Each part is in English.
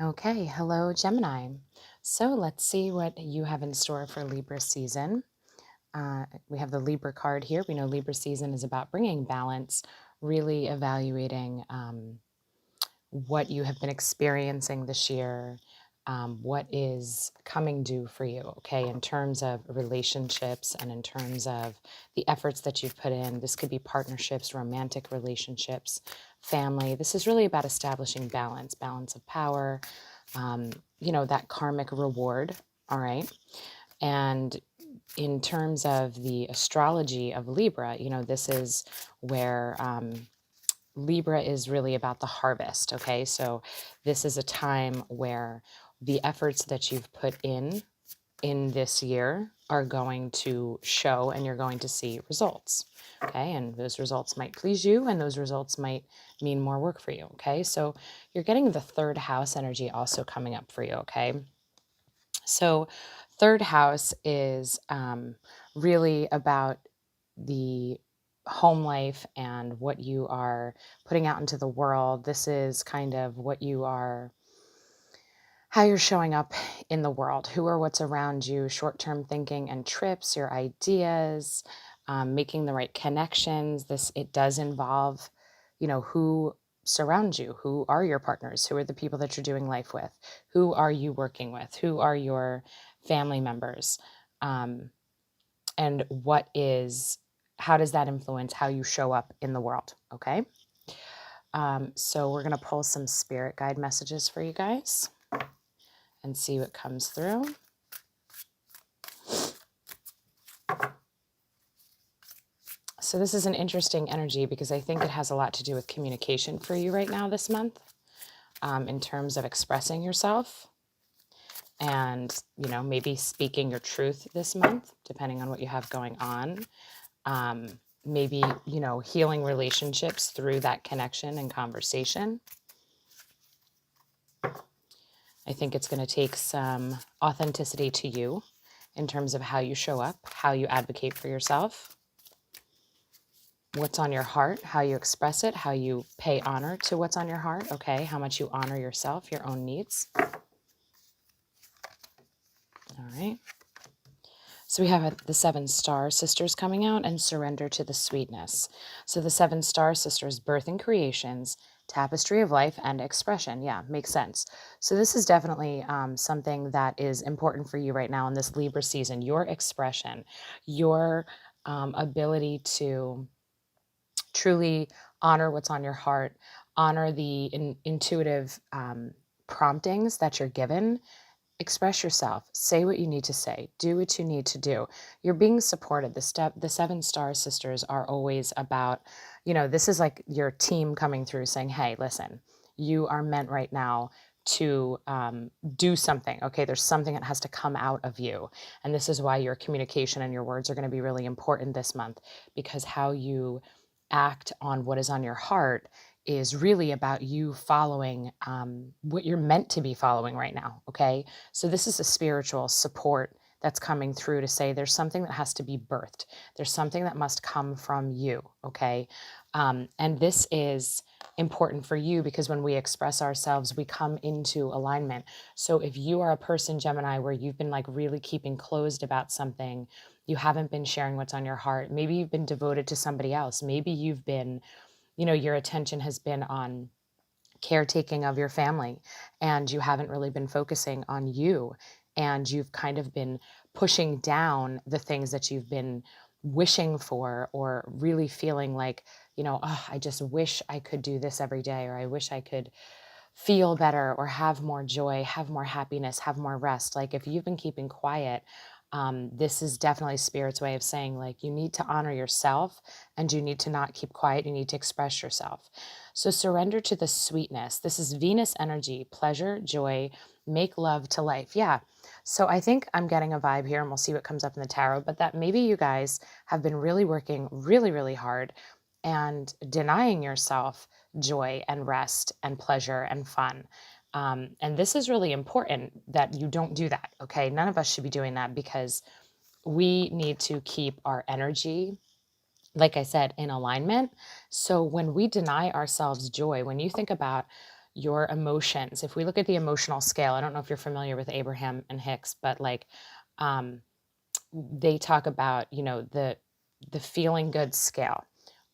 Okay, hello Gemini. So let's see what you have in store for Libra season. We have the Libra card here. We know Libra season is about bringing balance, really evaluating what you have been experiencing this year, what is coming due for you, okay, in terms of relationships and in terms of the efforts that you've put in. This could be partnerships, romantic relationships, family. This is really about establishing balance, balance of power, that karmic reward, all right? And in terms of the astrology of Libra, this is where Libra is really about the harvest, okay? So this is a time where the efforts that you've put in this year are going to show and you're going to see results, okay? And those results might please you and those results might mean more work for you, okay? So you're getting the third house energy also coming up for you, okay? So third house is really about the home life and what you are putting out into the world. This is kind of what you are, how you're showing up in the world, who or what's around you, short-term thinking and trips, your ideas, making the right connections. It does involve, who surrounds you, who are your partners, who are the people that you're doing life with, who are you working with, who are your family members, and how does that influence how you show up in the world, okay? So we're going to pull some spirit guide messages for you guys and see what comes through. So this is an interesting energy because I think it has a lot to do with communication for you right now this month, in terms of expressing yourself and, maybe speaking your truth this month, depending on what you have going on. Maybe, healing relationships through that connection and conversation. I think it's going to take some authenticity to you in terms of how you show up, how you advocate for yourself, what's on your heart, how you express it, how you pay honor to what's on your heart, okay? How much you honor yourself, your own needs. All right. So we have the 7 star sisters coming out and surrender to the sweetness. So the 7 star sisters, birth and creations, tapestry of life and expression. Yeah, makes sense. So this is definitely something that is important for you right now in this Libra season. Your expression, your ability to truly honor what's on your heart, honor the intuitive promptings that you're given. Express yourself, say what you need to say, do what you need to do. You're being supported. The 7 star sisters are always about, this is like your team coming through saying, hey, listen, you are meant right now to do something. Okay, there's something that has to come out of you. And this is why your communication and your words are going to be really important this month, because how you act on what is on your heart is really about you following what you're meant to be following right now, okay? So this is a spiritual support that's coming through to say there's something that has to be birthed. There's something that must come from you, okay? And this is important for you because when we express ourselves, we come into alignment. So if you are a person, Gemini, where you've been like really keeping closed about something, you haven't been sharing what's on your heart, maybe you've been devoted to somebody else, maybe you've been, your attention has been on caretaking of your family and you haven't really been focusing on you, and you've kind of been pushing down the things that you've been wishing for or really feeling like, oh, I just wish I could do this every day, or I wish I could feel better or have more joy, have more happiness, have more rest. Like if you've been keeping quiet, this is definitely Spirit's way of saying like you need to honor yourself and you need to not keep quiet. You need to express yourself. So surrender to the sweetness. This is Venus energy, pleasure, joy, make love to life. Yeah. So I think I'm getting a vibe here and we'll see what comes up in the tarot, but that maybe you guys have been really working really, really hard and denying yourself joy and rest and pleasure and fun. And this is really important that you don't do that, okay? None of us should be doing that because we need to keep our energy, like I said, in alignment. So when we deny ourselves joy, when you think about, your emotions. If we look at the emotional scale, I don't know if you're familiar with Abraham and Hicks, but like um, they talk about, you know, the feeling good scale.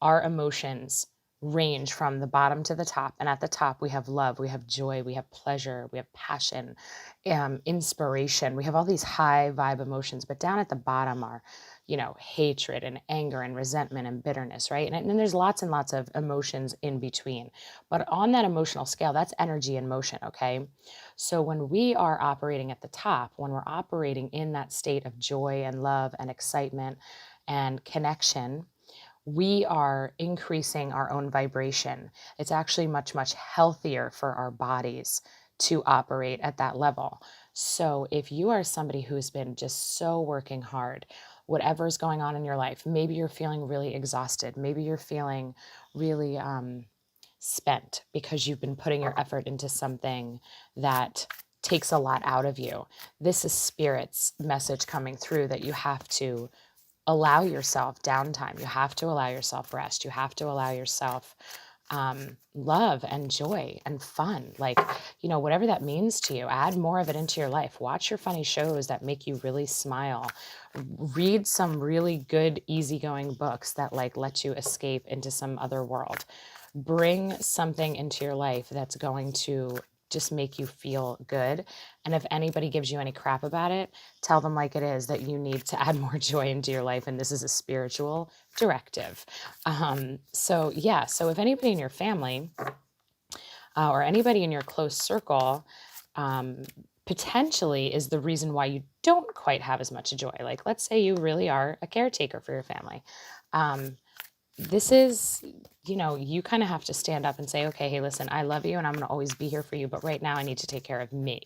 Our emotions range from the bottom to the top, and at the top we have love, we have joy, we have pleasure, we have passion, inspiration. We have all these high vibe emotions, but down at the bottom are, you know, hatred and anger and resentment and bitterness, right? And then there's lots and lots of emotions in between. But on that emotional scale, that's energy in motion, okay? So when we are operating at the top, when we're operating in that state of joy and love and excitement and connection, we are increasing our own vibration. It's actually much, much healthier for our bodies to operate at that level. So if you are somebody who's been just so working hard, whatever's going on in your life, maybe you're feeling really exhausted, maybe you're feeling really spent because you've been putting your effort into something that takes a lot out of you. This is Spirit's message coming through that you have to allow yourself downtime. You have to allow yourself rest. You have to allow yourself love and joy and fun. Like, you know, whatever that means to you, add more of it into your life. Watch your funny shows that make you really smile. Read some really good, easygoing books that like let you escape into some other world. Bring something into your life that's going to just make you feel good. And if anybody gives you any crap about it, tell them like it is, that you need to add more joy into your life. And this is a spiritual directive. So yeah, so if anybody in your family or anybody in your close circle potentially is the reason why you don't quite have as much joy, like let's say you really are a caretaker for your family. This is, you know, you kind of have to stand up and say, okay, hey, listen, I love you and I'm going to always be here for you, but right now I need to take care of me.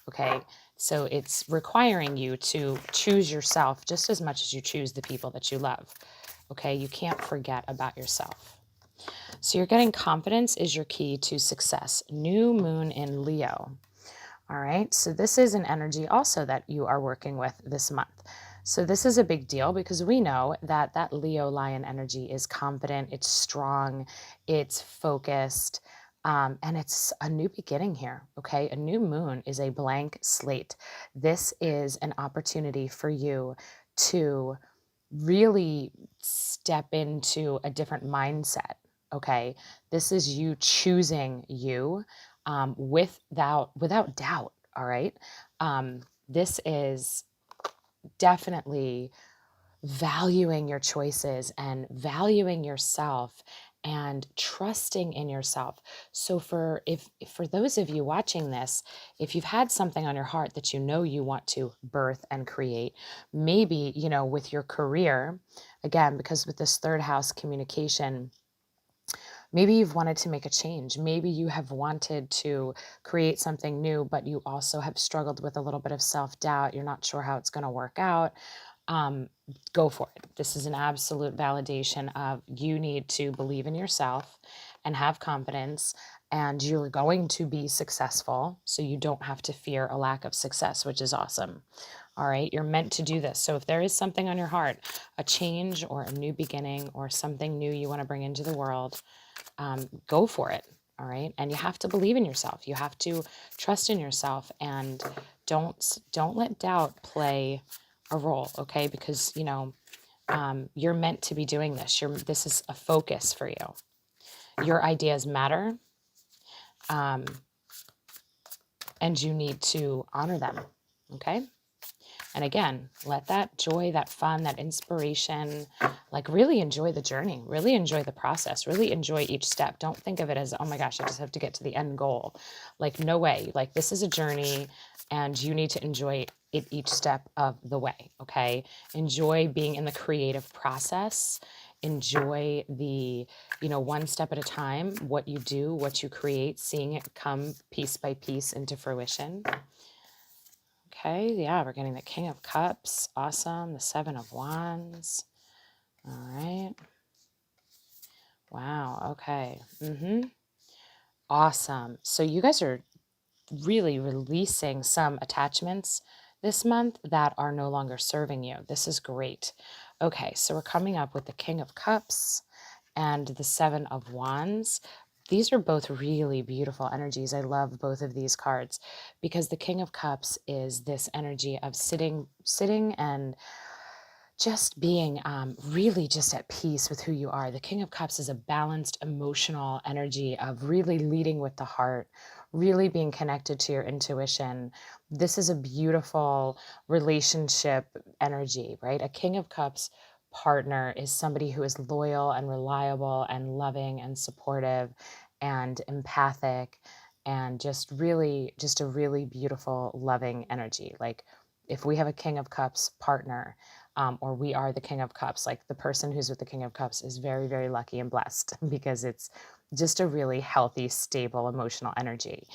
Okay. So it's requiring you to choose yourself just as much as you choose the people that you love. Okay. You can't forget about yourself. So you're getting confidence is your key to success. New moon in Leo. All right. So this is an energy also that you are working with this month. So this is a big deal because we know that that Leo lion energy is confident, it's strong, it's focused, and it's a new beginning here, okay? A new moon is a blank slate. This is an opportunity for you to really step into a different mindset, okay? This is you choosing you without doubt, all right? This is definitely valuing your choices and valuing yourself and trusting in yourself. So for those of you watching this, if you've had something on your heart that you know you want to birth and create, maybe, you know, with your career, again, because with this third house communication, maybe you've wanted to make a change. Maybe you have wanted to create something new, but you also have struggled with a little bit of self-doubt. You're not sure how it's going to work out. Go for it. This is an absolute validation of you need to believe in yourself and have confidence, and you're going to be successful. So you don't have to fear a lack of success, which is awesome. All right. You're meant to do this. So if there is something on your heart, a change or a new beginning or something new you want to bring into the world, go for it. All right. And you have to believe in yourself. You have to trust in yourself, and don't let doubt play a role. Okay. Because, you know, you're meant to be doing this. This is a focus for you. Your ideas matter. And you need to honor them. Okay. And again, let that joy, that fun, that inspiration, like really enjoy the journey, really enjoy the process, really enjoy each step. Don't think of it as, oh my gosh, I just have to get to the end goal. Like, no way. Like, this is a journey and you need to enjoy it each step of the way. Okay. Enjoy being in the creative process. Enjoy the, you know, one step at a time, what you do, what you create, seeing it come piece by piece into fruition. Okay, yeah, we're getting the King of Cups. Awesome. The Seven of Wands. All right. Wow, okay. Awesome. So you guys are really releasing some attachments this month that are no longer serving you. This is great. Okay, so we're coming up with the King of Cups and the Seven of Wands. these are both really beautiful energies. I love both of these cards because the King of Cups is this energy of sitting and just being really just at peace with who you are. The King of Cups is a balanced emotional energy of really leading with the heart, really being connected to your intuition. This is a beautiful relationship energy, right? A King of Cups partner is somebody who is loyal and reliable and loving and supportive and empathic and just a really beautiful, loving energy. Like if we have a King of Cups partner, or we are the King of Cups. Like the person who's with the King of Cups is very, very lucky and blessed because it's just a really healthy, stable, emotional energy.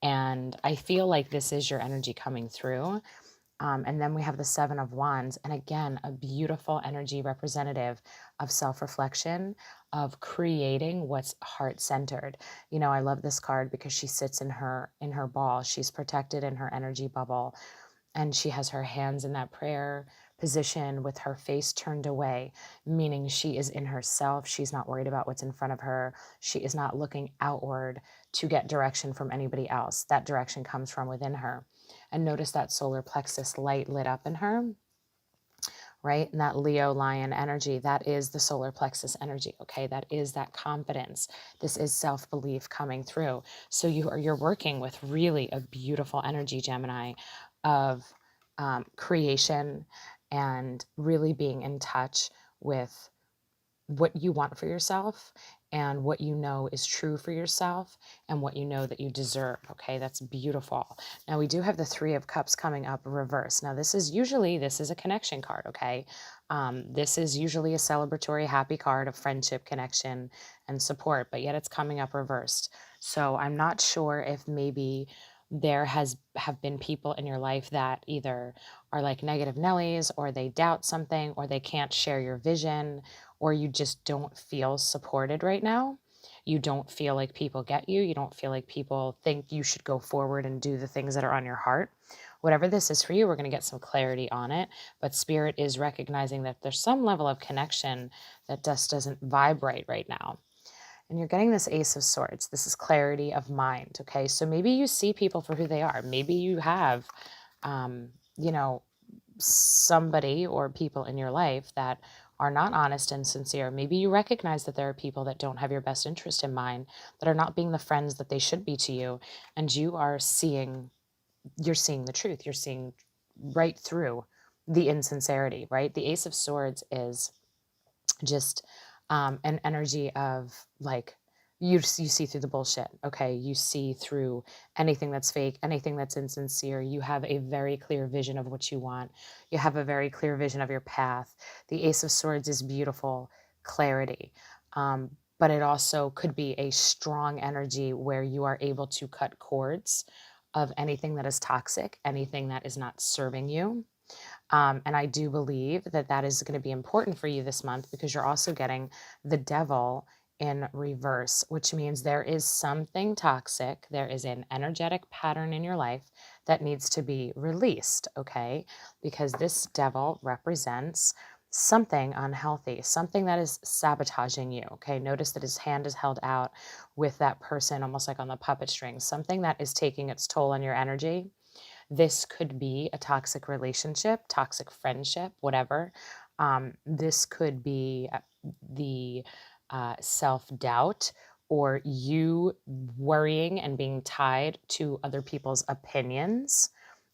And I feel like this is your energy coming through. And then we have the Seven of Wands. And again, a beautiful energy representative of self-reflection, of creating what's heart-centered. You know, I love this card because she sits in her ball. She's protected in her energy bubble, and she has her hands in that prayer position with her face turned away, meaning she is in herself. She's not worried about what's in front of her. She is not looking outward to get direction from anybody else. That direction comes from within her. And notice that solar plexus light lit up in her, right? And that Leo lion energy, that is the solar plexus energy, okay? That is that confidence. This is self-belief coming through. So you're working with really a beautiful energy, Gemini, of creation and really being in touch with what you want for yourself and what you know is true for yourself and what you know that you deserve. Okay, that's beautiful. Now we do have the Three of Cups coming up reverse. Now this is a connection card. Okay, this is usually a celebratory, happy card of friendship, connection, and support, but yet it's coming up reversed. So I'm not sure if maybe there have been people in your life that either are like negative Nellies, or they doubt something, or they can't share your vision, or you just don't feel supported right now. You don't feel like people get you. You don't feel like people think you should go forward and do the things that are on your heart. Whatever this is for you, we're going to get some clarity on it. But Spirit is recognizing that there's some level of connection that just doesn't vibrate right now. And you're getting this Ace of Swords. This is clarity of mind. Okay, so maybe you see people for who they are. Maybe you have, you know, somebody or people in your life that are not honest and sincere. Maybe you recognize that there are people that don't have your best interest in mind, that are not being the friends that they should be to you, and you're seeing the truth. You're seeing right through the insincerity, right? The Ace of Swords is just an energy of like, you see through the bullshit. Okay, you see through anything that's fake, anything that's insincere. You have a very clear vision of what you want. You have a very clear vision of your path. The Ace of Swords is beautiful clarity, but it also could be a strong energy where you are able to cut cords of anything that is toxic, anything that is not serving you. And I do believe that that is going to be important for you this month because you're also getting the Devil in reverse, which means there is something toxic. There is an energetic pattern in your life that needs to be released, okay? Because this Devil represents something unhealthy, something that is sabotaging you, okay? Notice that his hand is held out with that person almost like on the puppet string, something that is taking its toll on your energy. This could be a toxic relationship, toxic friendship, whatever. This could be the self-doubt or you worrying and being tied to other people's opinions.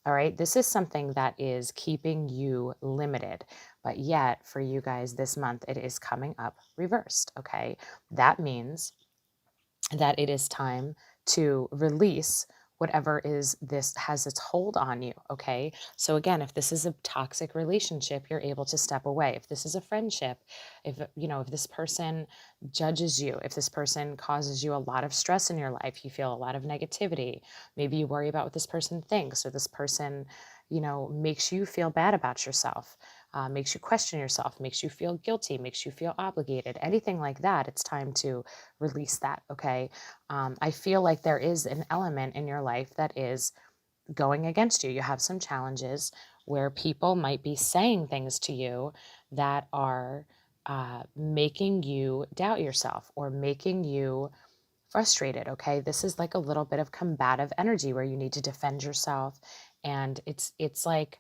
All right, this is something that is keeping you limited. But yet, for you guys this month, it is coming up reversed. Okay, that means that it is time to release whatever is this has its hold on you. Okay, so again, if this is a toxic relationship, you're able to step away. If this is a friendship, if this person judges you, if this person causes you a lot of stress in your life, you feel a lot of negativity, maybe you worry about what this person thinks, or this person makes you feel bad about yourself, makes you question yourself, makes you feel guilty, makes you feel obligated, anything like that, it's time to release that. Okay, I feel like there is an element in your life that is going against you. You have some challenges where people might be saying things to you that are making you doubt yourself or making you frustrated, okay? This is like a little bit of combative energy where you need to defend yourself. And it's like,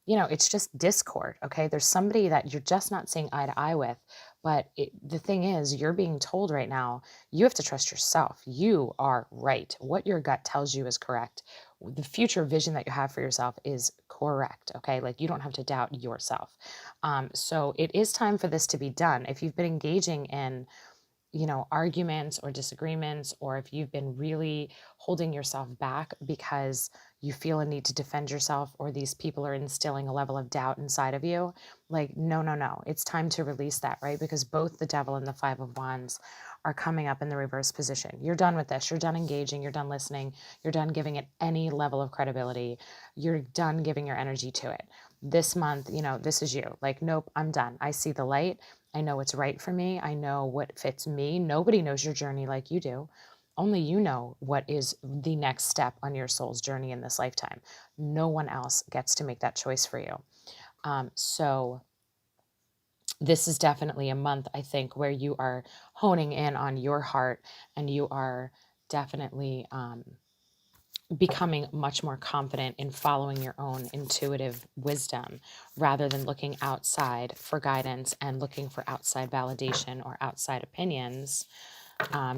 it's just discord, okay? There's somebody that you're just not seeing eye to eye with. But the thing is, you're being told right now, you have to trust yourself. You are right. What your gut tells you is correct. The future vision that you have for yourself is correct, okay? Like, you don't have to doubt yourself. So it is time for this to be done. If you've been engaging in arguments or disagreements, or if you've been really holding yourself back because you feel a need to defend yourself, or these people are instilling a level of doubt inside of you, like, no, no, no. It's time to release that, right? Because both the Devil and the Five of Wands are coming up in the reverse position. You're done with this. You're done engaging. You're done listening. You're done giving it any level of credibility. You're done giving your energy to it. This month, this is you. Like, nope, I'm done. I see the light. I know what's right for me. I know what fits me. Nobody knows your journey like you do. Only you know what is the next step on your soul's journey in this lifetime. No one else gets to make that choice for you. So this is definitely a month, I think, where you are honing in on your heart, and you are definitely becoming much more confident in following your own intuitive wisdom, rather than looking outside for guidance and looking for outside validation or outside opinions.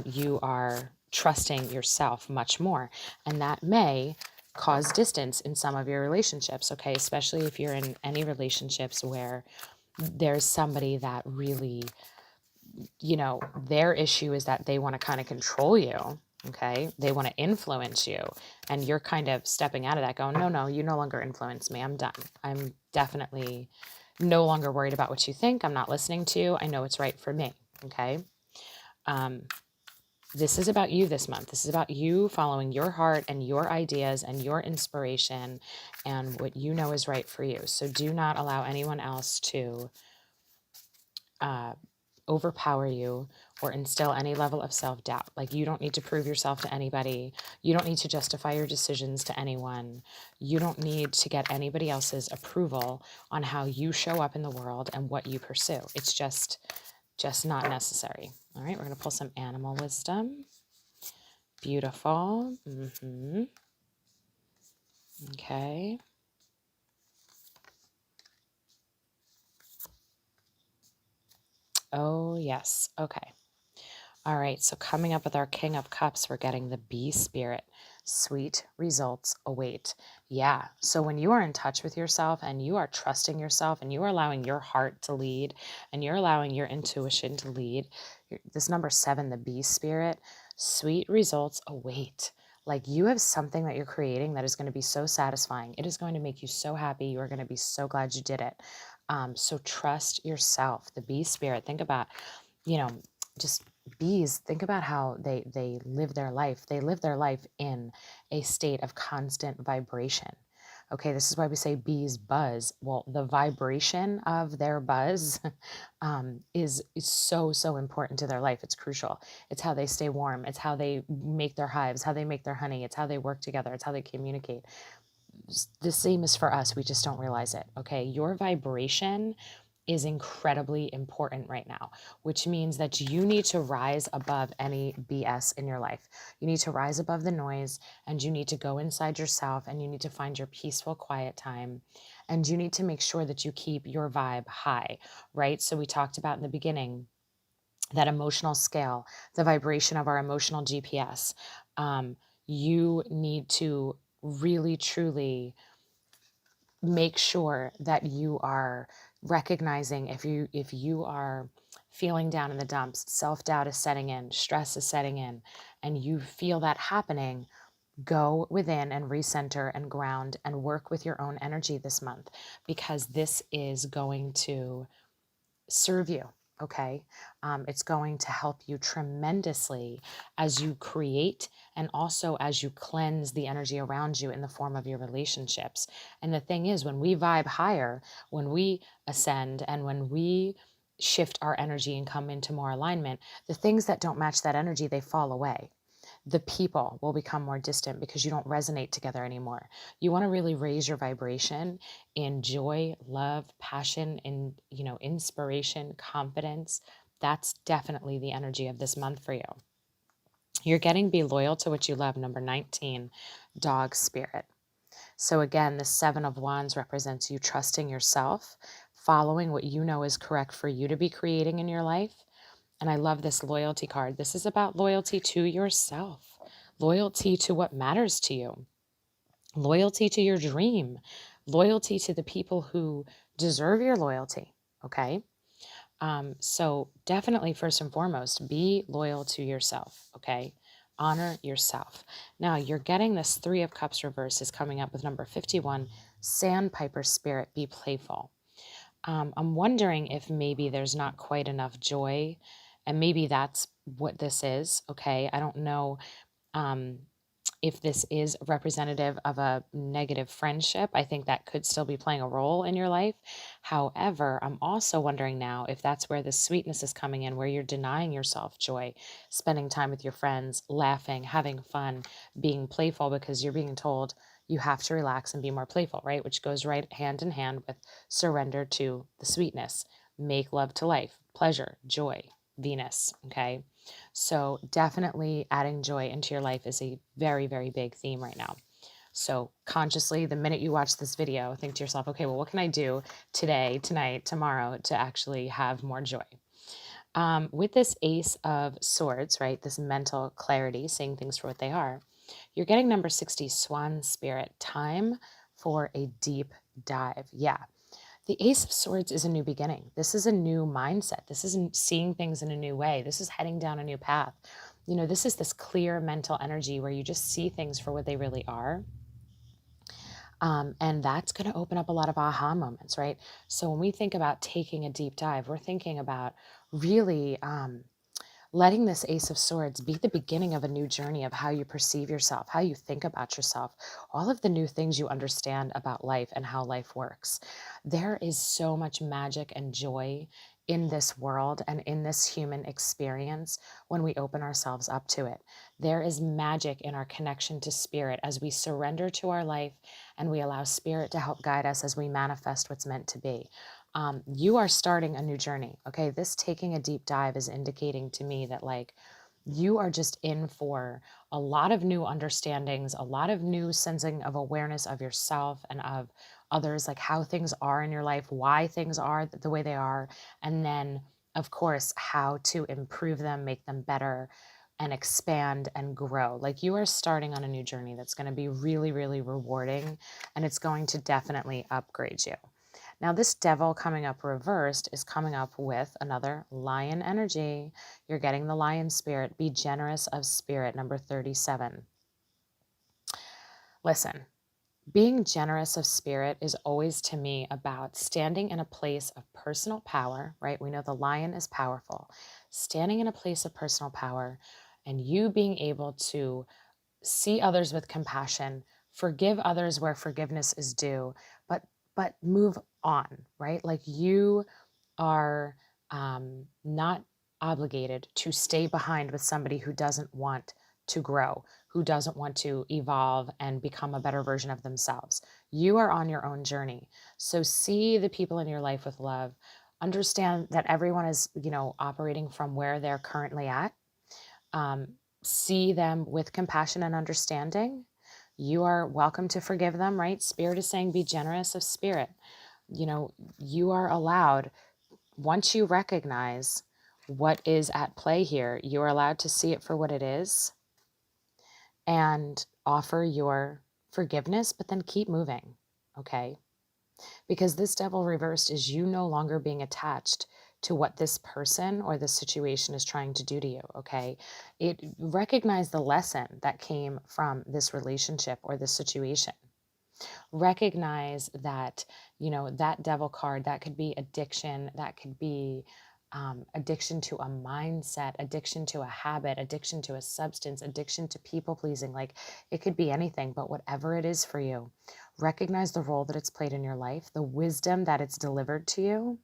You are trusting yourself much more, and that may cause distance in some of your relationships, okay? Especially if you're in any relationships where there's somebody that really, their issue is that they want to kind of control you. Okay. They want to influence you, and you're kind of stepping out of that going, no, no, you no longer influence me. I'm done. I'm definitely no longer worried about what you think. I'm not listening to you. I know it's right for me. Okay. This is about you this month. This is about you following your heart and your ideas and your inspiration and what you know is right for you. So do not allow anyone else to overpower you or instill any level of self-doubt. Like, you don't need to prove yourself to anybody. You don't need to justify your decisions to anyone. You don't need to get anybody else's approval on how you show up in the world and what you pursue. It's just not necessary. All right, we're going to pull some animal wisdom. Beautiful. Okay. Oh, yes. Okay. All right, so coming up with our King of Cups, we're getting the Bee Spirit. Sweet results await. Yeah, so when you are in touch with yourself and you are trusting yourself and you are allowing your heart to lead and you're allowing your intuition to lead, this number 7, the Bee Spirit, sweet results await. Like, you have something that you're creating that is going to be so satisfying. It is going to make you so happy. You are going to be so glad you did it. So trust yourself. The Bee Spirit, think about, just bees, think about how they live their life. They live their life in a state of constant vibration. Okay, this is why we say bees buzz. Well, the vibration of their buzz is so, so important to their life. It's crucial. It's how they stay warm. It's how they make their hives, how they make their honey. It's how they work together. It's how they communicate. The same is for us. We just don't realize it. Okay, your vibration is incredibly important right now, which means that you need to rise above any BS in your life. You need to rise above the noise, and you need to go inside yourself, and you need to find your peaceful, quiet time. And you need to make sure that you keep your vibe high, right? So we talked about in the beginning that emotional scale, the vibration of our emotional GPS. You need to really, truly make sure that you are recognizing if you are feeling down in the dumps, self-doubt is setting in, stress is setting in, and you feel that happening, go within and recenter and ground and work with your own energy this month, because this is going to serve you. Okay. It's going to help you tremendously as you create and also as you cleanse the energy around you in the form of your relationships. And the thing is, when we vibe higher, when we ascend, and when we shift our energy and come into more alignment, the things that don't match that energy, they fall away. The people will become more distant because you don't resonate together anymore. You want to really raise your vibration in joy, love, passion, and inspiration, confidence. That's definitely the energy of this month for you. You're getting be loyal to what you love, number 19, dog spirit. So again, the 7 of Wands represents you trusting yourself, following what you know is correct for you to be creating in your life. And I love this loyalty card. This is about loyalty to yourself, loyalty to what matters to you, loyalty to your dream, loyalty to the people who deserve your loyalty. Okay. So definitely, first and foremost, be loyal to yourself. Okay. Honor yourself. Now you're getting this 3 of Cups reverse is coming up with number 51, Sandpiper spirit, be playful. I'm wondering if maybe there's not quite enough joy, and maybe that's what this is. Okay. I don't know. Um, if this is representative of a negative friendship, I think that could still be playing a role in your life. However, I'm also wondering now if that's where the sweetness is coming in, where you're denying yourself joy, spending time with your friends, laughing, having fun, being playful because you're being told you have to relax and be more playful, right? Which goes right hand in hand with surrender to the sweetness, make love to life, pleasure, joy, Venus, okay? So definitely adding joy into your life is a very, very big theme right now. So consciously, the minute you watch this video, think to yourself, okay, well, what can I do today, tonight, tomorrow to actually have more joy? With this Ace of Swords, right, this mental clarity, seeing things for what they are, you're getting number 60, Swan Spirit, time for a deep dive. Yeah. The Ace of Swords is a new beginning. This is a new mindset. This isn't seeing things in a new way. This is heading down a new path. You know, this is this clear mental energy where you just see things for what they really are. And that's going to open up a lot of aha moments, right? So when we think about taking a deep dive, we're thinking about really letting this Ace of Swords be the beginning of a new journey of how you perceive yourself, how you think about yourself, all of the new things you understand about life and how life works. There is so much magic and joy in this world and in this human experience when we open ourselves up to it. There is magic in our connection to spirit as we surrender to our life and we allow spirit to help guide us as we manifest what's meant to be. You are starting a new journey. Okay. This taking a deep dive is indicating to me that like you are just in for a lot of new understandings, a lot of new sensing of awareness of yourself and of others, like how things are in your life, why things are the way they are. And then of course, how to improve them, make them better and expand and grow. Like you are starting on a new journey that's going to be really, really rewarding. And it's going to definitely upgrade you. Now, this devil coming up reversed is coming up with another lion energy. You're getting the lion spirit. Be generous of spirit, number 37. Listen, being generous of spirit is always to me about standing in a place of personal power, right? We know the lion is powerful. Standing in a place of personal power and you being able to see others with compassion, forgive others where forgiveness is due, but move on, right? Like you are not obligated to stay behind with somebody who doesn't want to grow, who doesn't want to evolve and become a better version of themselves. You are on your own journey. So see the people in your life with love. Understand that everyone is, you know, operating from where they're currently at. Um, See them with compassion and understanding. You are welcome to forgive them, right? Spirit is saying be generous of spirit. You know, you are allowed, once you recognize what is at play here, you are allowed to see it for what it is and offer your forgiveness, but then keep moving, okay? Because this devil reversed is you no longer being attached to what this person or this situation is trying to do to you, okay? It recognize the lesson that came from this relationship or this situation. Recognize that, you know, that devil card, that could be addiction, that could be addiction to a mindset, addiction to a habit, addiction to a substance, addiction to people pleasing. Like it could be anything, but whatever it is for you, recognize the role that it's played in your life, the wisdom that it's delivered to you,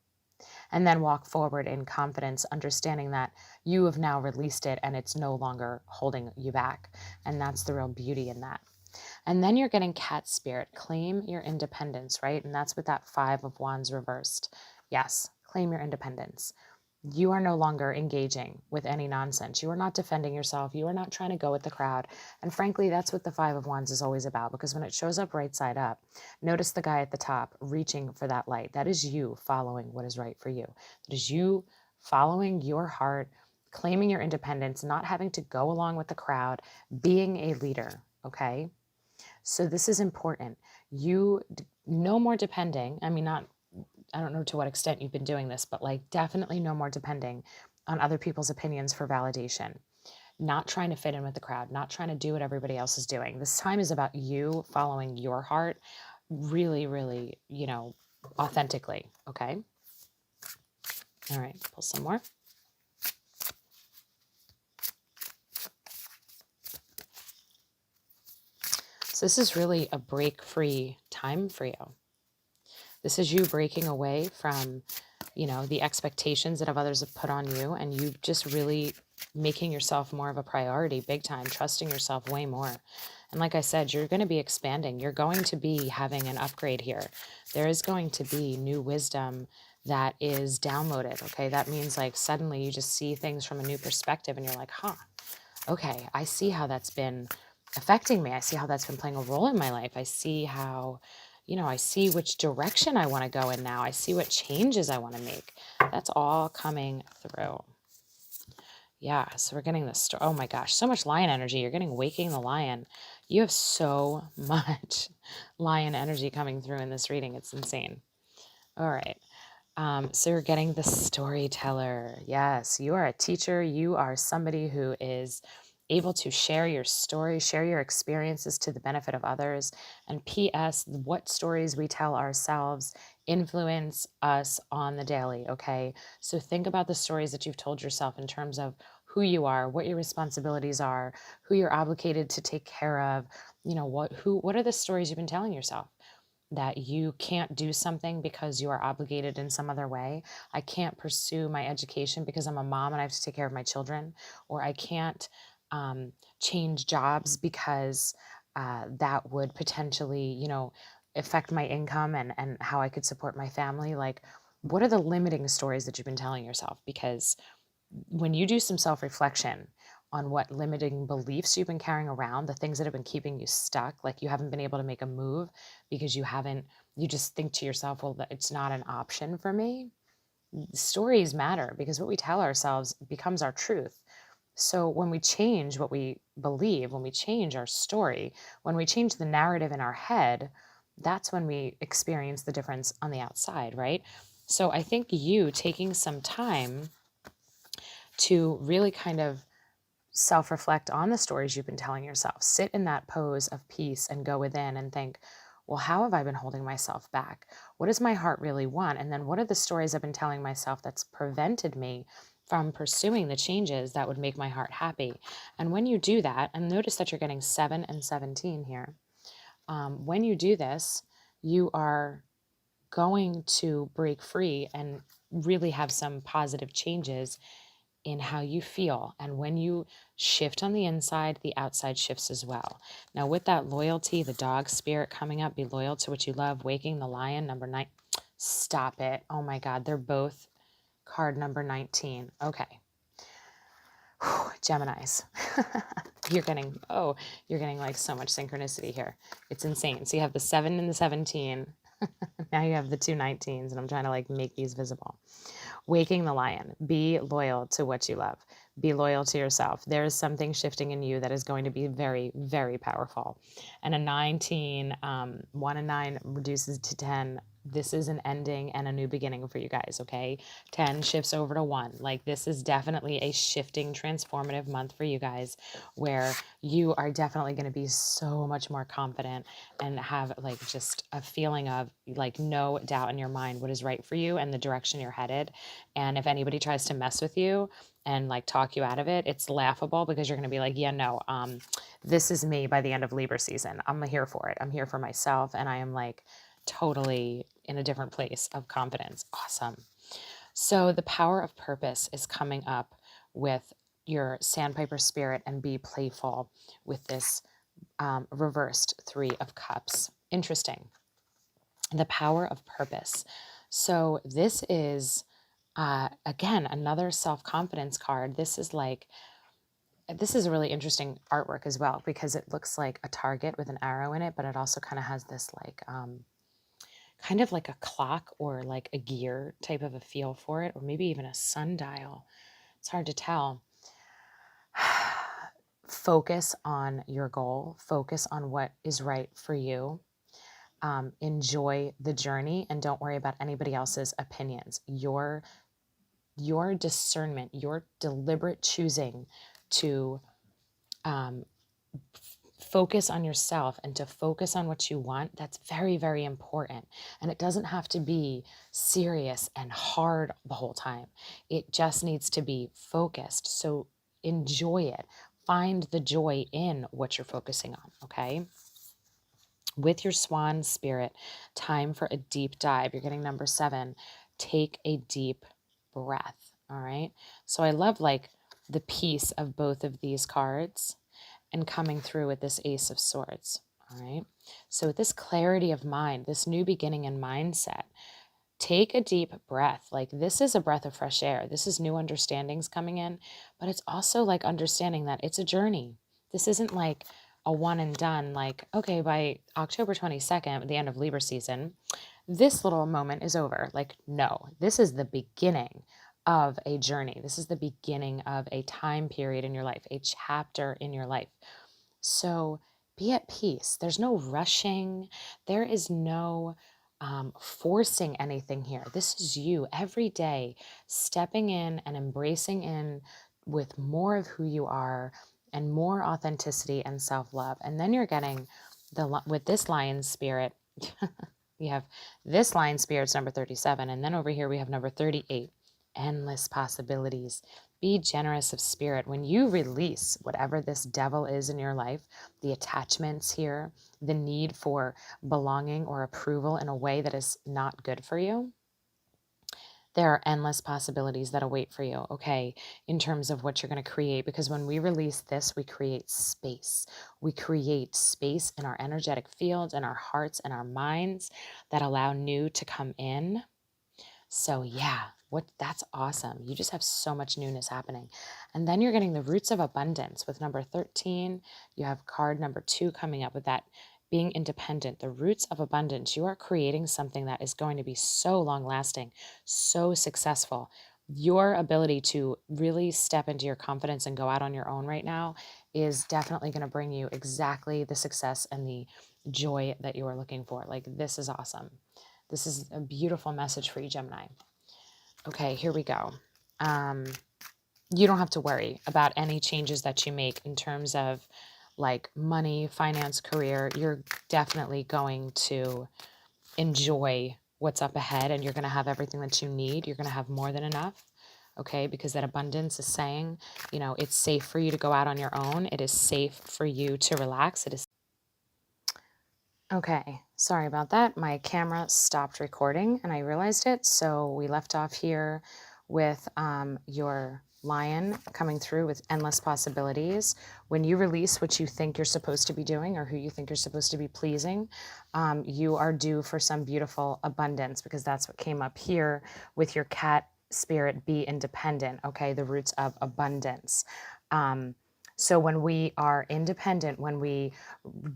and then walk forward in confidence, understanding that you have now released it and it's no longer holding you back. And that's the real beauty in that. And then you're getting cat spirit, claim your independence, right? And that's with that 5 of Wands reversed. Yes, claim your independence. You are no longer engaging with any nonsense. You are not defending yourself. You are not trying to go with the crowd. And frankly, that's what the Five of Wands is always about, because when it shows up right side up, notice the guy at the top reaching for that light. That is you following what is right for you. That is you following your heart, claiming your independence, not having to go along with the crowd, being a leader, okay? So this is important. No more depending. I mean, I don't know to what extent you've been doing this, but like definitely no more depending on other people's opinions for validation. Not trying to fit in with the crowd, not trying to do what everybody else is doing. This time is about you following your heart really, really, authentically. Okay. All right. Pull some more. So this is really a break-free time for you. This is you breaking away from, the expectations that others have put on you, and you just really making yourself more of a priority, big time, trusting yourself way more. And like I said, you're going to be expanding. You're going to be having an upgrade here. There is going to be new wisdom that is downloaded, okay? That means like suddenly you just see things from a new perspective and you're like, okay, I see how that's been affecting me. I see how that's been playing a role in my life. I see how, I see which direction I want to go in now. I see what changes I want to make. That's all coming through. Yeah, so we're getting this. Oh my gosh, so much lion energy. You're getting Waking the Lion. You have so much lion energy coming through in this reading. It's insane. All right. So you're getting the storyteller. Yes, you are a teacher. You are somebody who is able to share your story, share your experiences to the benefit of others. And P.S., what stories we tell ourselves influence us on the daily, okay? So think about the stories that you've told yourself in terms of who you are, what your responsibilities are, who you're obligated to take care of, what are the stories you've been telling yourself? That you can't do something because you are obligated in some other way. I can't pursue my education because I'm a mom and I have to take care of my children, or I can't change jobs because that would potentially, affect my income and how I could support my family. Like, what are the limiting stories that you've been telling yourself? Because when you do some self-reflection on what limiting beliefs you've been carrying around, the things that have been keeping you stuck, like you haven't been able to make a move because you just think to yourself, well, it's not an option for me. Stories matter because what we tell ourselves becomes our truth. So when we change what we believe, when we change our story, when we change the narrative in our head, that's when we experience the difference on the outside, right? So I think you taking some time to really kind of self-reflect on the stories you've been telling yourself. Sit in that pose of peace and go within and think, well, how have I been holding myself back? What does my heart really want? And then what are the stories I've been telling myself that's prevented me from pursuing the changes that would make my heart happy? And when you do that, and notice that you're getting 7 and 17 here. When you do this, you are going to break free and really have some positive changes in how you feel. And when you shift on the inside, the outside shifts as well. Now, with that loyalty, the dog spirit coming up, be loyal to what you love, Waking the Lion, number 9. Stop it. Oh my God, they're both card number 19. Okay. Geminis. You're getting like so much synchronicity here. It's insane. So you have the 7 and the 17. Now you have the 2 19s, and I'm trying to like make these visible. Waking the Lion. Be loyal to what you love. Be loyal to yourself. There is something shifting in you that is going to be very, very powerful. And a 19, 1 and 9 reduces to 10. This is an ending and a new beginning for you guys, okay? 10 shifts over to 1. Like, this is definitely a shifting, transformative month for you guys, where you are definitely going to be so much more confident and have like just a feeling of like no doubt in your mind what is right for you and the direction you're headed. And if anybody tries to mess with you and like talk you out of it, it's laughable, because you're going to be like, yeah, no, this is me by the end of Libra season. I'm here for it. I'm here for myself. And I am like totally in a different place of confidence. Awesome. So the power of purpose is coming up with your Sandpiper spirit, and be playful with this reversed 3 of Cups. Interesting. The power of purpose. So this is Again, another self-confidence card. This is a really interesting artwork as well, because it looks like a target with an arrow in it, but it also kind of has this kind of like a clock or like a gear type of a feel for it, or maybe even a sundial. It's hard to tell. Focus on your goal. Focus on what is right for you. Enjoy the journey and don't worry about anybody else's opinions. Your discernment, your deliberate choosing to focus on yourself and to focus on what you want, that's very, very important. And it doesn't have to be serious and hard the whole time. It just needs to be focused. So enjoy it. Find the joy in what you're focusing on, okay? With your swan spirit, time for a deep dive. You're getting number 7. Take a deep breath, all right? So I love like the piece of both of these cards and coming through with this Ace of Swords, all right? So with this clarity of mind, this new beginning and mindset, take a deep breath. Like, this is a breath of fresh air. This is new understandings coming in, but it's also like understanding that it's a journey. This isn't like a one and done, like, okay, by October 22nd, the end of Libra season, this little moment is over. Like, no, this is the beginning of a journey. This is the beginning of a time period in your life, a chapter in your life. So be at peace. There's no rushing. There is no forcing anything here. This is you every day stepping in and embracing in with more of who you are and more authenticity and self-love. And then you're getting with this lion spirit, we have this lion spirit's number 37. And then over here we have number 38, endless possibilities. Be generous of spirit. When you release whatever this devil is in your life, the attachments here, the need for belonging or approval in a way that is not good for you, there are endless possibilities that await for you, okay, in terms of what you're going to create. Because when we release this, we create space. We create space in our energetic fields, in our hearts, and our minds that allow new to come in. So yeah, that's awesome. You just have so much newness happening. And then you're getting the roots of abundance with number 13. You have card number 2 coming up with that being independent, the roots of abundance. You are creating something that is going to be so long lasting, so successful. Your ability to really step into your confidence and go out on your own right now is definitely going to bring you exactly the success and the joy that you are looking for. Like, this is awesome. This is a beautiful message for you, Gemini. Okay, here we go. You don't have to worry about any changes that you make in terms of like money, finance, career. You're definitely going to enjoy what's up ahead, and you're going to have everything that you need. You're going to have more than enough. Okay, because that abundance is saying, you know, it's safe for you to go out on your own. It is safe for you to relax. It is okay, sorry about that. My camera stopped recording and I realized it. So we left off here with your lion coming through with endless possibilities. When you release what you think you're supposed to be doing or who you think you're supposed to be pleasing, you are due for some beautiful abundance, because that's what came up here with your cat spirit. Be independent, okay? The roots of abundance. So when we are independent, when we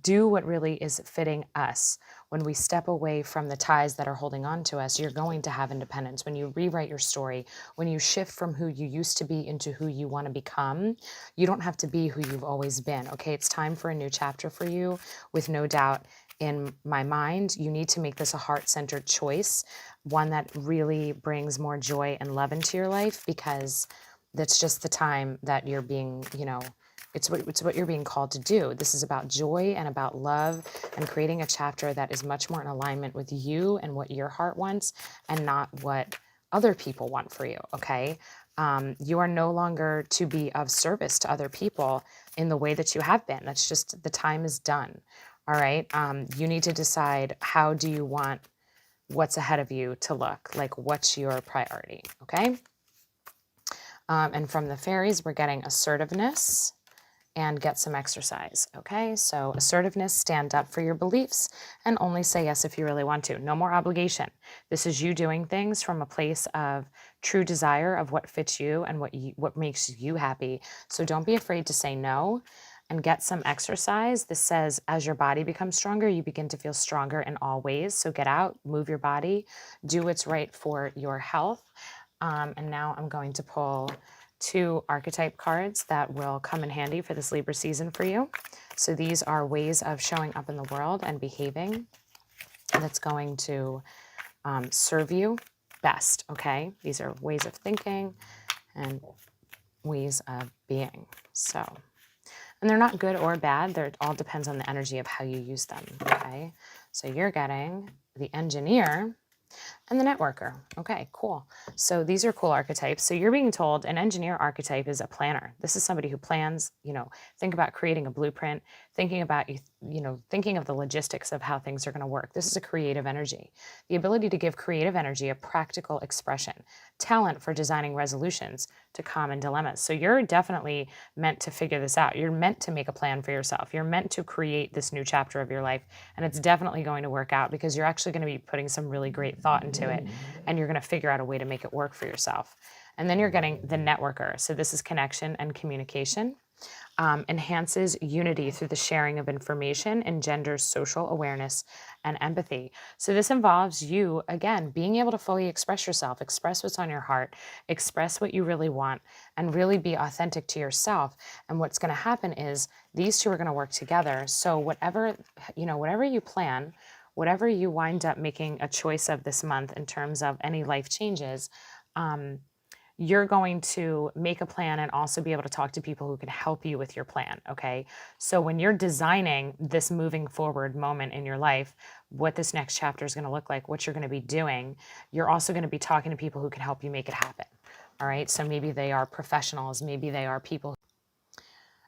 do what really is fitting us, when we step away from the ties that are holding on to us, you're going to have independence. When you rewrite your story, when you shift from who you used to be into who you want to become, you don't have to be who you've always been, okay? It's time for a new chapter for you, with no doubt in my mind. You need to make this a heart-centered choice, one that really brings more joy and love into your life, because that's just the time that you're being, you know, it's what you're being called to do. This is about joy and about love and creating a chapter that is much more in alignment with you and what your heart wants, and not what other people want for you, okay? You are no longer to be of service to other people in the way that you have been. That's just, the time is done, all right? You need to decide, how do you want what's ahead of you to look? Like, what's your priority, okay? And from the fairies, we're getting assertiveness and get some exercise, okay? So assertiveness, stand up for your beliefs, and only say yes if you really want to. No more obligation. This is you doing things from a place of true desire of what fits you and what makes you happy. So don't be afraid to say no and get some exercise. This says as your body becomes stronger, you begin to feel stronger in all ways. So get out, move your body, do what's right for your health. And now I'm going to pull 2 archetype cards that will come in handy for this Libra season for you. So these are ways of showing up in the world and behaving that's going to serve you best, okay? These are ways of thinking and ways of being. So, and they're not good or bad. It all depends on the energy of how you use them, okay? So you're getting the engineer and the networker. Okay, cool. So these are cool archetypes. So you're being told an engineer archetype is a planner. This is somebody who plans, think about creating a blueprint, thinking about, thinking of the logistics of how things are going to work. This is a creative energy. The ability to give creative energy a practical expression, talent for designing resolutions to common dilemmas. So you're definitely meant to figure this out. You're meant to make a plan for yourself. You're meant to create this new chapter of your life. And it's definitely going to work out because you're actually going to be putting some really great thought into it, and you're going to figure out a way to make it work for yourself. And then you're getting the networker. So this is connection and communication. Enhances unity through the sharing of information, engenders social awareness and empathy. So this involves you, again, being able to fully express yourself, express what's on your heart, express what you really want, and really be authentic to yourself. And what's going to happen is these two are going to work together. So whatever you plan, whatever you wind up making a choice of this month in terms of any life changes, you're going to make a plan and also be able to talk to people who can help you with your plan, okay? So when you're designing this moving forward moment in your life, what this next chapter is going to look like, what you're going to be doing, you're also going to be talking to people who can help you make it happen, all right? So maybe they are professionals, maybe they are people.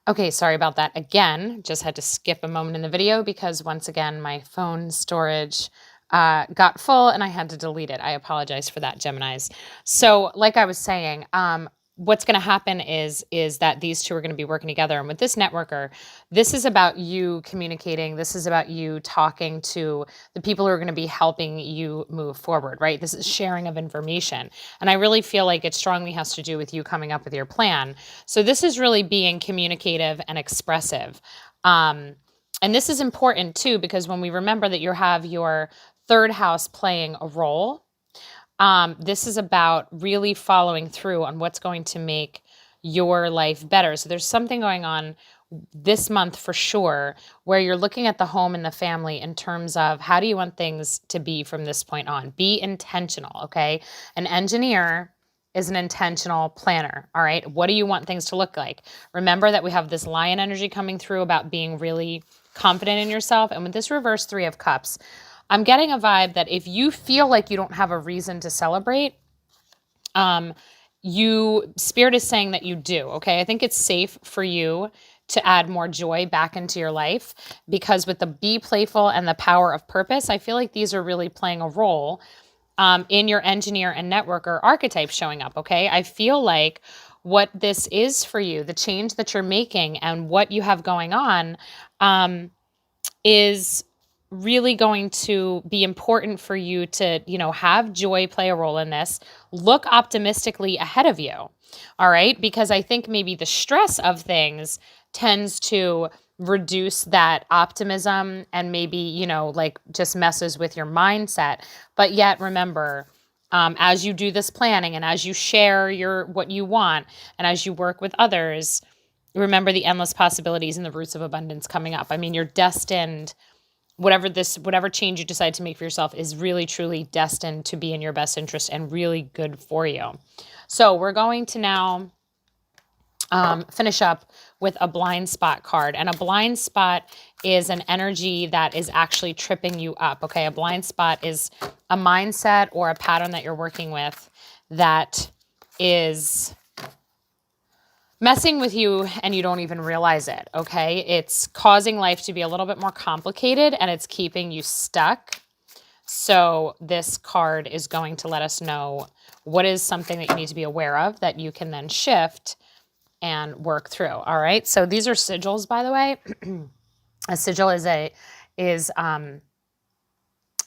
Okay, sorry about that. Again, just had to skip a moment in the video because once again, my phone storage got full and I had to delete it. I apologize for that, Geminis. So like I was saying, what's going to happen is that these two are going to be working together. And with this networker, this is about you communicating. This is about you talking to the people who are going to be helping you move forward, right? This is sharing of information. And I really feel like it strongly has to do with you coming up with your plan. So this is really being communicative and expressive. And this is important too, because when we remember that you have your third house playing a role, this is about really following through on what's going to make your life better. So there's something going on this month for sure, where you're looking at the home and the family in terms of how do you want things to be from this point on? Be intentional, okay? An engineer is an intentional planner, all right? What do you want things to look like? Remember that we have this lion energy coming through about being really confident in yourself. And with this reverse 3 of cups, I'm getting a vibe that if you feel like you don't have a reason to celebrate, Spirit is saying that you do, okay? I think it's safe for you to add more joy back into your life because with the be playful and the power of purpose, I feel like these are really playing a role in your engineer and networker archetype showing up, okay? I feel like what this is for you, the change that you're making and what you have going on is really going to be important for you to, have joy play a role in this. Look optimistically ahead of you, all right? Because I think maybe the stress of things tends to reduce that optimism and maybe, just messes with your mindset. But yet remember, as you do this planning and as you share what you want and as you work with others, remember the endless possibilities and the roots of abundance coming up. I mean, you're destined, whatever change you decide to make for yourself is really, truly destined to be in your best interest and really good for you. So we're going to now finish up with a blind spot card. And a blind spot is an energy that is actually tripping you up, okay? A blind spot is a mindset or a pattern that you're working with that is messing with you and you don't even realize it, okay? It's causing life to be a little bit more complicated and it's keeping you stuck. So this card is going to let us know what is something that you need to be aware of that you can then shift and work through. All right. So these are sigils, by the way. A sigil is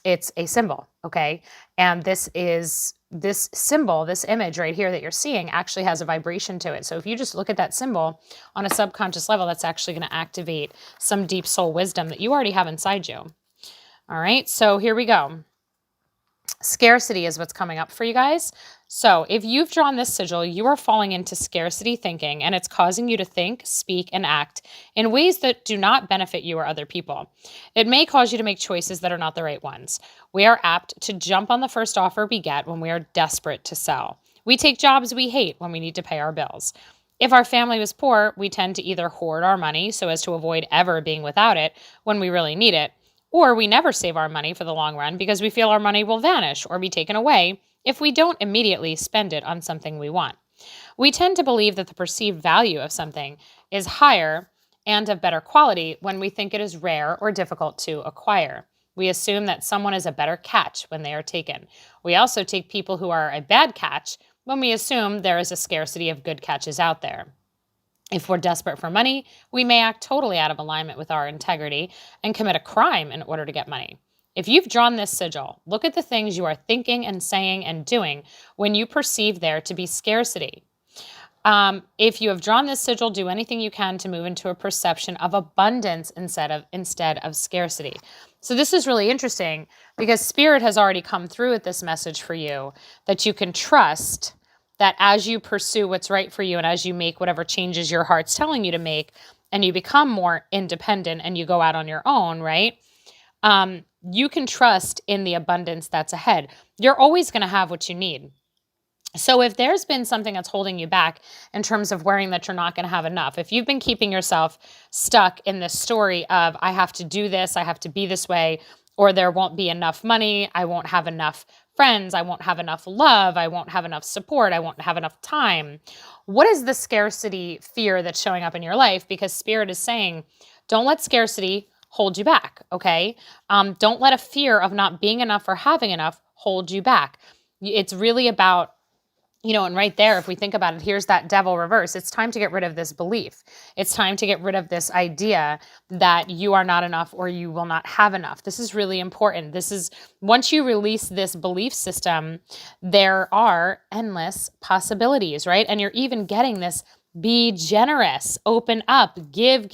it's a symbol. Okay. And this symbol, this image right here that you're seeing actually has a vibration to it. So if you just look at that symbol on a subconscious level, that's actually going to activate some deep soul wisdom that you already have inside you. All right. So here we go. Scarcity is what's coming up for you guys. So if you've drawn this sigil, you are falling into scarcity thinking, and it's causing you to think, speak, and act in ways that do not benefit you or other people. It may cause you to make choices that are not the right ones. We are apt to jump on the first offer we get when we are desperate to sell. We take jobs we hate when we need to pay our bills. If our family was poor, we tend to either hoard our money so as to avoid ever being without it when we really need it, or we never save our money for the long run because we feel our money will vanish or be taken away if we don't immediately spend it on something we want. We tend to believe that the perceived value of something is higher and of better quality when we think it is rare or difficult to acquire. We assume that someone is a better catch when they are taken. We also take people who are a bad catch when we assume there is a scarcity of good catches out there. If we're desperate for money, we may act totally out of alignment with our integrity and commit a crime in order to get money. If you've drawn this sigil, look at the things you are thinking and saying and doing when you perceive there to be scarcity. If you have drawn this sigil, do anything you can to move into a perception of abundance instead of scarcity. So this is really interesting because Spirit has already come through with this message for you that you can trust that as you pursue what's right for you and as you make whatever changes your heart's telling you to make and you become more independent and you go out on your own, right? You can trust in the abundance that's ahead. You're always going to have what you need. So if there's been something that's holding you back in terms of worrying that you're not going to have enough, if you've been keeping yourself stuck in this story of, I have to do this, I have to be this way, or there won't be enough money, I won't have enough friends, I won't have enough love, I won't have enough support, I won't have enough time. What is the scarcity fear that's showing up in your life? Because Spirit is saying, don't let scarcity hold you back, okay? Don't let a fear of not being enough or having enough hold you back. It's really about, and right there, if we think about it, here's that devil reverse. It's time to get rid of this belief. It's time to get rid of this idea that you are not enough or you will not have enough. This is really important. Once you release this belief system, there are endless possibilities, right? And you're even getting this, be generous, open up, give,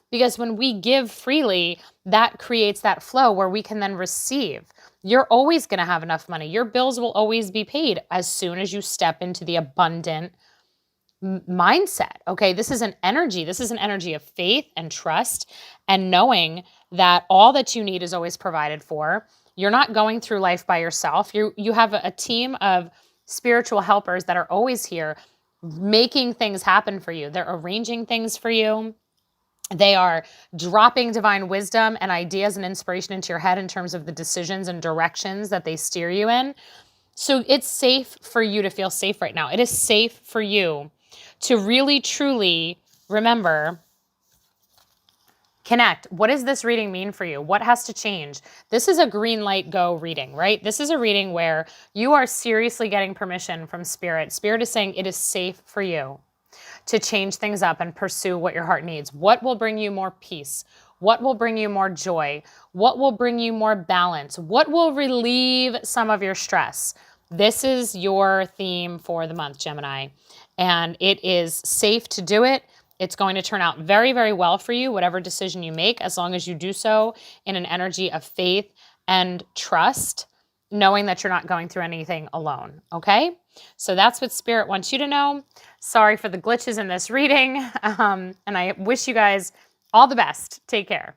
because when we give freely, that creates that flow where we can then receive. You're always going to have enough money. Your bills will always be paid as soon as you step into the abundant mindset. Okay, this is an energy. This is an energy of faith and trust and knowing that all that you need is always provided for. You're not going through life by yourself. You have a team of spiritual helpers that are always here making things happen for you. They're arranging things for you. They are dropping divine wisdom and ideas and inspiration into your head in terms of the decisions and directions that they steer you in. So it's safe for you to feel safe right now. It is safe for you to really, truly remember, connect. What does this reading mean for you? What has to change? This is a green light go reading, right? This is a reading where you are seriously getting permission from Spirit. Spirit is saying it is safe for you to change things up and pursue what your heart needs. What will bring you more peace? What will bring you more joy? What will bring you more balance? What will relieve some of your stress? This is your theme for the month, Gemini, and it is safe to do it. It's going to turn out very, very well for you, whatever decision you make, as long as you do so in an energy of faith and trust, knowing that you're not going through anything alone, okay? So that's what Spirit wants you to know. Sorry for the glitches in this reading, and I wish you guys all the best. Take care.